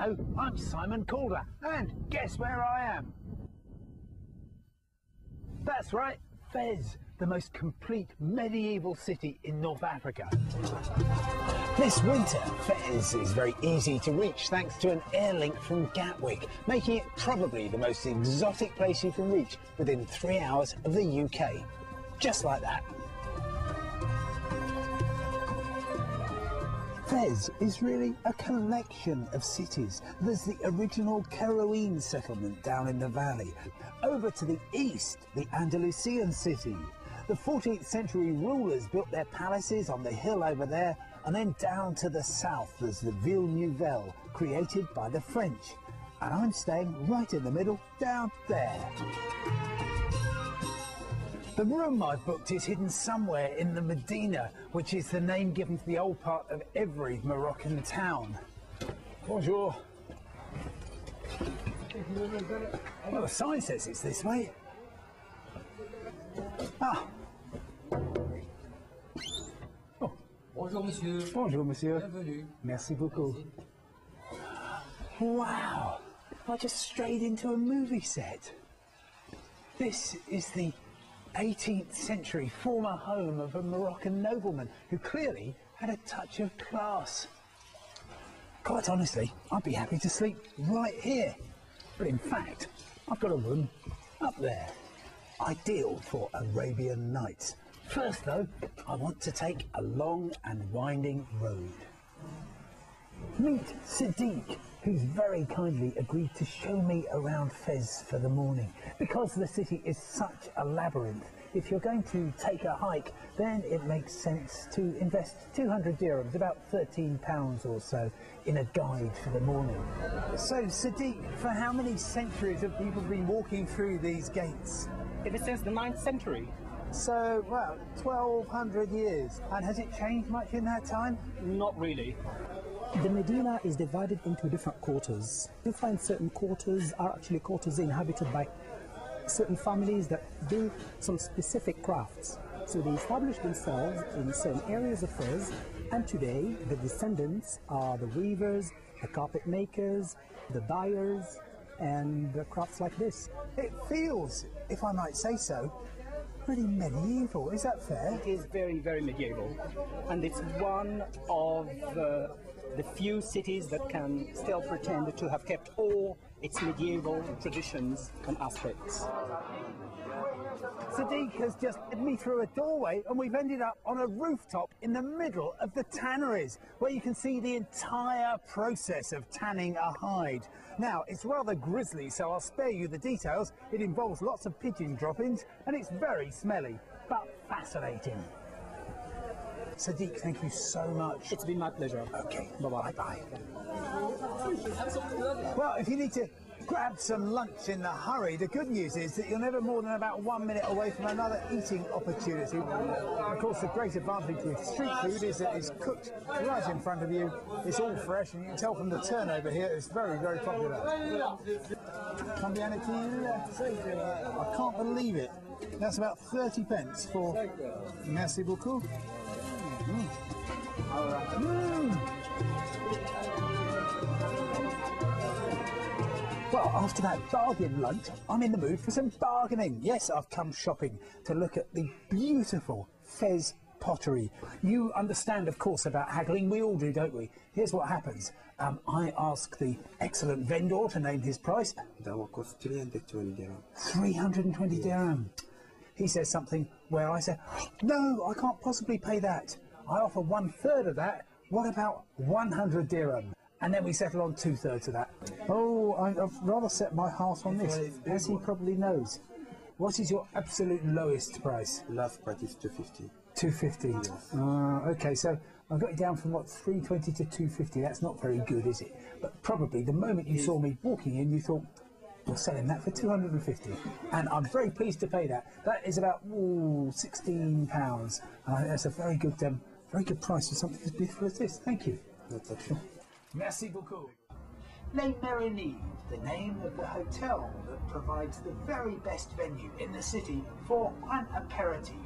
Hello, I'm Simon Calder, and guess where I am? That's right, Fez, the most complete medieval city in North Africa. This winter, Fez is very easy to reach thanks to an air link from Gatwick, making it probably the most exotic place you can reach within 3 hours of the UK. Just like that. Fez is really a collection of cities. There's the original Caroline settlement down in the valley. Over to the east, the Andalusian city. The 14th century rulers built their palaces on the hill over there, and then down to the south there's the Ville Nouvelle, created by the French. And I'm staying right in the middle, down there. The room I've booked is hidden somewhere in the Medina, which is the name given to the old part of every Moroccan town. Bonjour. Well, the sign says it's this way. Ah. Oh. Bonjour, monsieur. Bonjour, monsieur. Bienvenue. Merci beaucoup. Wow. I just strayed into a movie set. This is the 18th century former home of a Moroccan nobleman who clearly had a touch of class. Quite honestly, I'd be happy to sleep right here. But in fact, I've got a room up there. Ideal for Arabian Nights. First though, I want to take a long and winding road. Meet Sadiq, who's very kindly agreed to show me around Fez for the morning. Because the city is such a labyrinth, if you're going to take a hike, then it makes sense to invest 200 dirhams, about £13 or so, in a guide for the morning. So, Sadiq, for how many centuries have people been walking through these gates? Ever since the 9th century. So, well, 1,200 years. And has it changed much in that time? Not really. The Medina is divided into different quarters. You find certain quarters are actually quarters inhabited by certain families that do some specific crafts. So they establish themselves in certain areas of Fez, and today the descendants are the weavers, the carpet makers, the dyers, and the crafts like this. It feels, if I might say so, pretty medieval. Is that fair? It is very, very medieval. And it's one of the few cities that can still pretend to have kept all its medieval traditions and aspects. Sadiq has just led me through a doorway and we've ended up on a rooftop in the middle of the tanneries, where you can see the entire process of tanning a hide. Now, it's rather grisly, so I'll spare you the details. It involves lots of pigeon droppings and it's very smelly, but fascinating. Sadiq, thank you so much. It's been my pleasure. Okay, Bye-bye. bye-bye. Well, if you need to grab some lunch in a hurry, the good news is that you're never more than about 1 minute away from another eating opportunity. Of course, the great advantage with street food is that it's cooked right in front of you. It's all fresh, and you can tell from the turnover here, it's very, very popular. I can't believe it. That's about 30 pence for... Merci beaucoup. Well, after that bargain lunch, I'm in the mood for some bargaining. Yes, I've come shopping to look at the beautiful Fez pottery. You understand, of course, about haggling. We all do, don't we? Here's what happens. I ask the excellent vendor to name his price. That will cost 320 dirham. 320 dirham. He says something where I say, no, I can't possibly pay that. I offer 1/3 of that. What about 100 dirham? And then we settle on 2/3 of that. Oh, I've rather set my heart on this, as he probably knows. What is your absolute lowest price? Last price is 250. 250. Yes. Okay, so I've got it down from what, 320 to 250. That's not very good, is it? But probably the moment you saw me walking in, you thought, we're selling that for 250, and I'm very pleased to pay that. That is about £16. That's a very good price for something as beautiful as this. Thank you. Merci beaucoup. Les Mérinides, the name of the hotel that provides the very best venue in the city for an aperitif.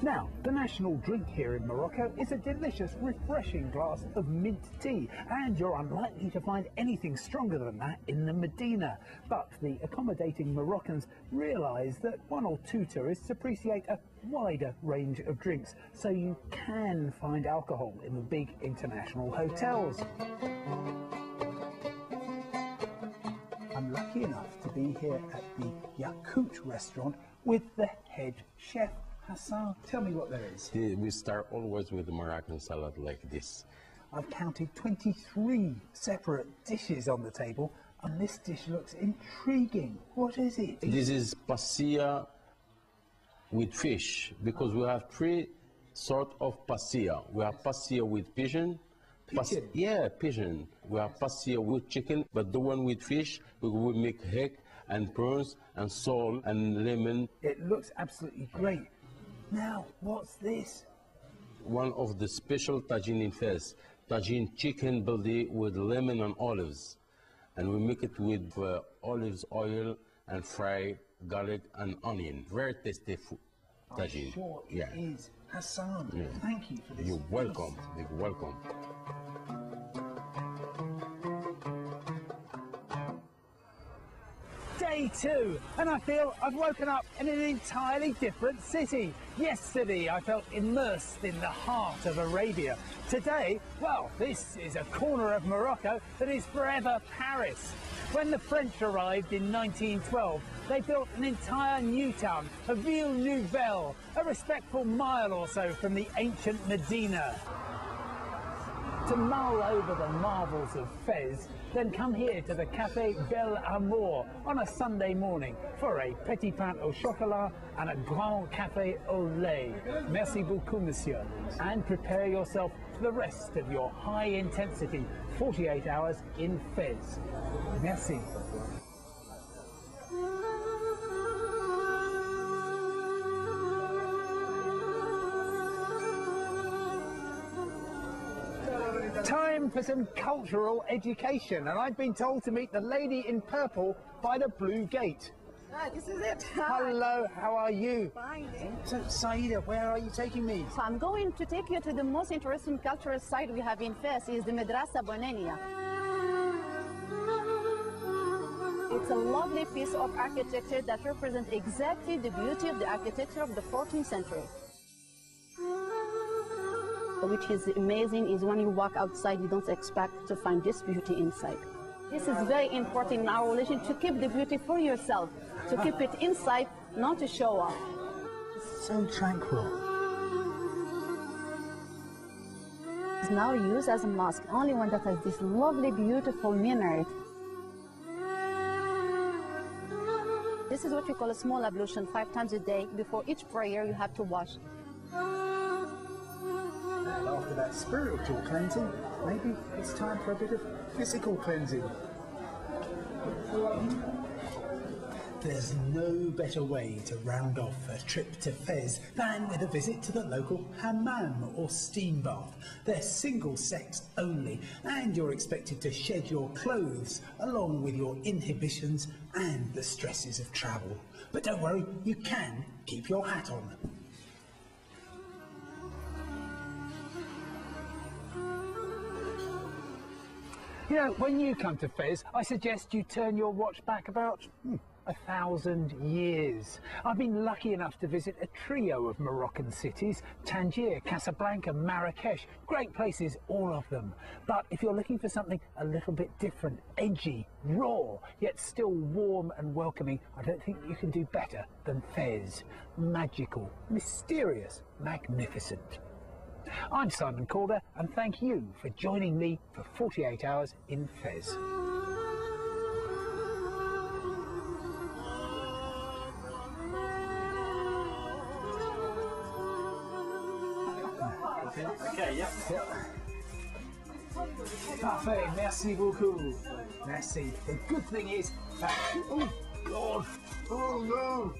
Now, the national drink here in Morocco is a delicious, refreshing glass of mint tea, and you're unlikely to find anything stronger than that in the Medina. But the accommodating Moroccans realise that one or two tourists appreciate a wider range of drinks, so you can find alcohol in the big international hotels. I'm lucky enough to be here at the Yakout restaurant with the head chef. Hassan, tell me what there is. We start always with the Moroccan salad like this. I've counted 23 separate dishes on the table, and this dish looks intriguing. What is it? This is pasilla with fish, because we have three sort of pasilla. We have pasilla with pigeon. Pigeon? Yeah, pigeon. We have pasilla with chicken, but the one with fish, we will make egg and prawns and salt and lemon. It looks absolutely great. Now, what's this? One of the special tagine in Fez, tagine chicken baldi with lemon and olives. And we make it with olives oil and fry garlic and onion. Very tasty food, tagine. I'm sure it Yeah. is. Hassan, thank you for this. You're welcome. You're welcome. Day 2, and I feel I've woken up in an entirely different city. Yesterday I felt immersed in the heart of Arabia. Today, well, this is a corner of Morocco that is forever Paris. When the French arrived in 1912, they built an entire new town, a Ville Nouvelle, a respectful mile or so from the ancient Medina. To mull over the marvels of Fez, then come here to the Café Bel Amour on a Sunday morning for a petit pain au chocolat and a grand café au lait. Merci beaucoup, monsieur. And prepare yourself for the rest of your high-intensity 48 hours in Fez. Merci. Time for some cultural education, and I've been told to meet the lady in purple by the blue gate. Ah, this is it. Hello, how are you? Fine. So, Saida, where are you taking me? So I'm going to take you to the most interesting cultural site we have in Fez, is the Madrasa Bonania. It's a lovely piece of architecture that represents exactly the beauty of the architecture of the 14th century. Which is amazing is when you walk outside, you don't expect to find this beauty inside. This is very important in our religion, to keep the beauty for yourself, to keep it inside, not to show off. It's so tranquil. It's now used as a mosque, only one that has this lovely, beautiful minaret. This is what we call a small ablution, 5 times a day. Before each prayer, you have to wash. After that spiritual cleansing, maybe it's time for a bit of physical cleansing. There's no better way to round off a trip to Fez than with a visit to the local hammam or steam bath. They're single-sex only, and you're expected to shed your clothes along with your inhibitions and the stresses of travel. But don't worry, you can keep your hat on. You know, when you come to Fez, I suggest you turn your watch back about 1,000 years. I've been lucky enough to visit a trio of Moroccan cities: Tangier, Casablanca, Marrakesh. Great places, all of them. But if you're looking for something a little bit different, edgy, raw, yet still warm and welcoming, I don't think you can do better than Fez. Magical, mysterious, magnificent. I'm Simon Calder, and thank you for joining me for 48 hours in Fez. Okay, yeah. Parfait, merci beaucoup. Merci. The good thing is that... Oh, God. Oh, no.